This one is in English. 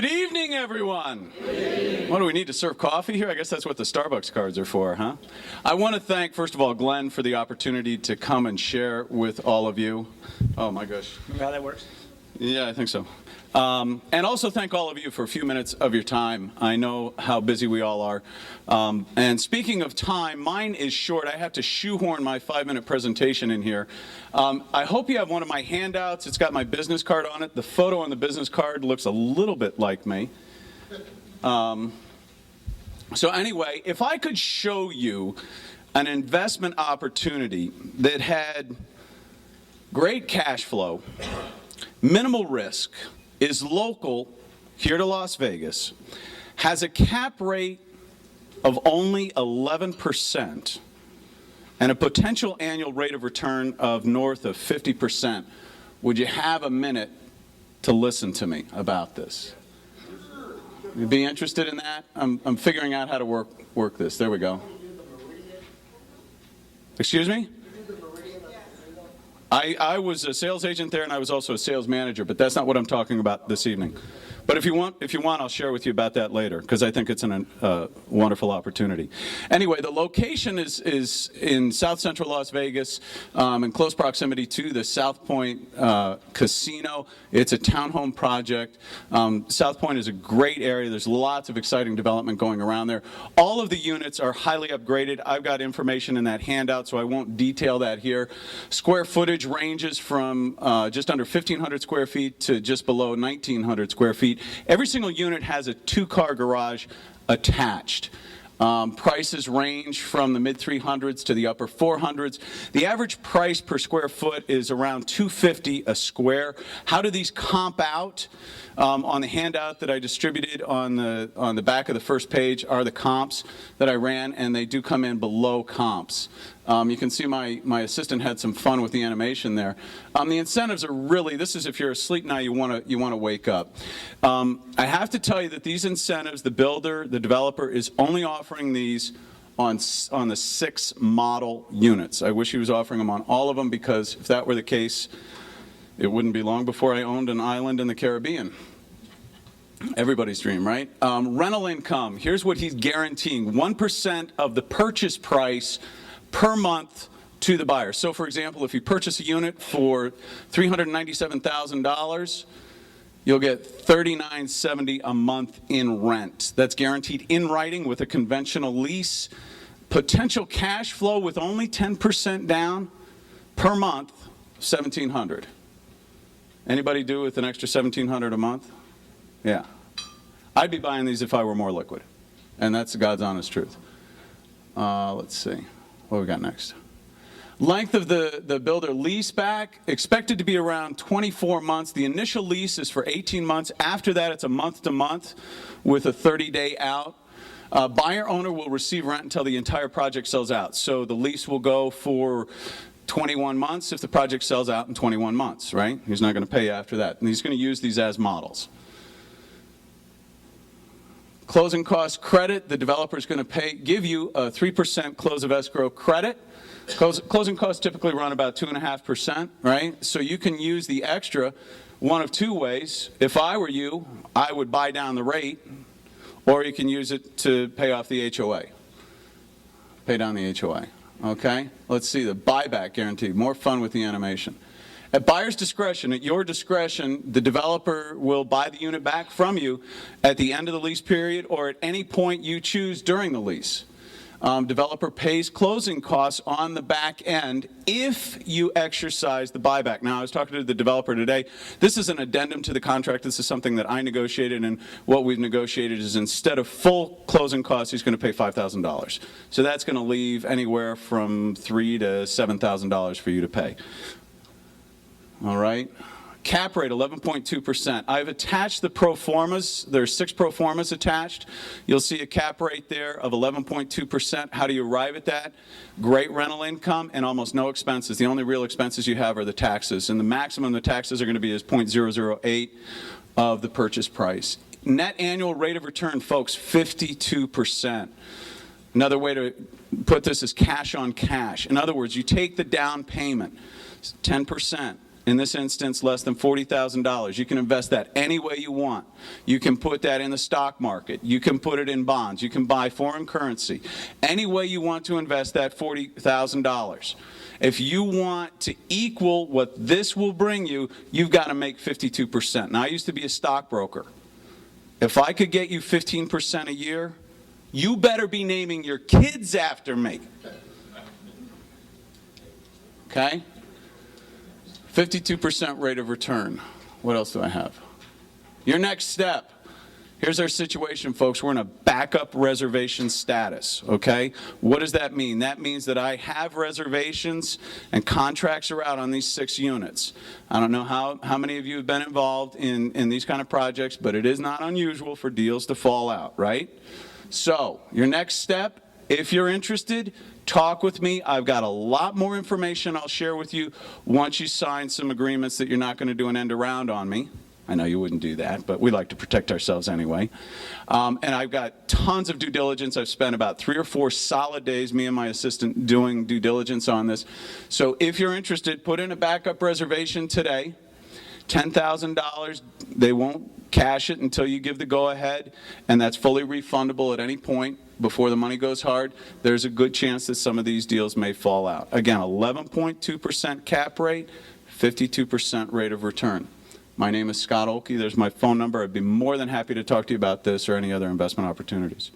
Good evening, everyone. What, do we need to serve coffee here? I guess that's what the Starbucks cards are for, huh? I want to thank, first of all, Glenn for the opportunity to come and share with all of you. Oh, my gosh. Remember how that works? Yeah, I think so. And also thank all of you for a few minutes of your time. I know how busy we all are. And speaking of time, mine is short. I have to shoehorn my 5-minute presentation in here. I hope you have one of my handouts. It's got my business card on it. The photo on the business card looks a little bit like me. So anyway, if I could show you an investment opportunity that had great cash flow, minimal risk, is local here to Las Vegas, has a cap rate of only 11%, and a potential annual rate of return of north of 50%, would you have a minute to listen to me about this? You'd be interested in that? I'm figuring out how to work this. There we go. Excuse me? I was a sales agent there, and I was also a sales manager, but that's not what I'm talking about this evening. But if you want, I'll share with you about that later, because I think it's a wonderful opportunity. Anyway, the location is in South Central Las Vegas, in close proximity to the South Point Casino. It's a townhome project. South Point is a great area. There's lots of exciting development going around there. All of the units are highly upgraded. I've got information in that handout, so I won't detail that here. Square footage ranges from just under 1,500 square feet to just below 1,900 square feet. Every single unit has a 2-car garage attached. Prices range from the mid-300s to the upper 400s. The average price per square foot is around $250 a square. How do these comp out? On the handout that I distributed on the back of the first page are the comps that I ran, and they do come in below comps. You can see my assistant had some fun with the animation there. The incentives are really, this is if you're asleep now, you want to wake up. I have to tell you that these incentives, the builder, the developer, is only offering these on the 6 model units. I wish he was offering them on all of them, because if that were the case, it wouldn't be long before I owned an island in the Caribbean. Everybody's dream, right? Rental income, here's what he's guaranteeing. 1% of the purchase price per month to the buyer. So for example, if you purchase a unit for $397,000, you'll get $39.70 a month in rent. That's guaranteed in writing with a conventional lease. Potential cash flow with only 10% down per month, $1,700. Anybody do with an extra $1,700 a month? Yeah. I'd be buying these if I were more liquid. And that's the God's honest truth. Let's see. What we got next? Length of the builder lease back, expected to be around 24 months. The initial lease is for 18 months. After that, it's a month-to-month with a 30-day out. Buyer owner will receive rent until the entire project sells out. So the lease will go for 21 months if the project sells out in 21 months, right? He's not going to pay you after that. And he's going to use these as models. Closing cost credit, the developer is going to give you a 3% close of escrow credit. Closing costs typically run about 2.5%, right? So you can use the extra one of 2 ways. If I were you, I would buy down the rate, or you can use it to pay off the HOA. Pay down the HOA, okay? Let's see, the buyback guarantee, more fun with the animation. At buyer's discretion, at your discretion, the developer will buy the unit back from you at the end of the lease period or at any point you choose during the lease. Developer pays closing costs on the back end if you exercise the buyback. Now, I was talking to the developer today. This is an addendum to the contract. This is something that I negotiated, and what we've negotiated is instead of full closing costs, he's going to pay $5,000. So that's going to leave anywhere from $3,000 to $7,000 for you to pay. All right. Cap rate, 11.2%. I've attached the pro formas. There's 6 pro formas attached. You'll see a cap rate there of 11.2%. How do you arrive at that? Great rental income and almost no expenses. The only real expenses you have are the taxes. And the maximum the taxes are going to be is 0.008 of the purchase price. Net annual rate of return, folks, 52%. Another way to put this is cash on cash. In other words, you take the down payment, 10%. in this instance, less than $40,000. You can invest that any way you want. You can put that in the stock market. You can put it in bonds. You can buy foreign currency. Any way you want to invest that $40,000. If you want to equal what this will bring you, you've got to make 52%. Now, I used to be a stockbroker. If I could get you 15% a year, you better be naming your kids after me. Okay? 52% rate of return. What else do I have? Your next step. Here's our situation, folks. We're in a backup reservation status, okay? What does that mean? That means that I have reservations and contracts are out on these 6 units. I don't know how many of you have been involved in these kind of projects, but it is not unusual for deals to fall out, right? So, your next step, if you're interested, talk with me. I've got a lot more information I'll share with you once you sign some agreements that you're not going to do an end around on me. I know you wouldn't do that, but we like to protect ourselves anyway. And I've got tons of due diligence. I've spent about 3 or 4 solid days, me and my assistant, doing due diligence on this. So if you're interested, put in a backup reservation today. $10,000, they won't cash it until you give the go-ahead, and that's fully refundable at any point before the money goes hard. There's a good chance that some of these deals may fall out. Again, 11.2% cap rate, 52% rate of return. My name is Scott Olkey. There's my phone number. I'd be more than happy to talk to you about this or any other investment opportunities.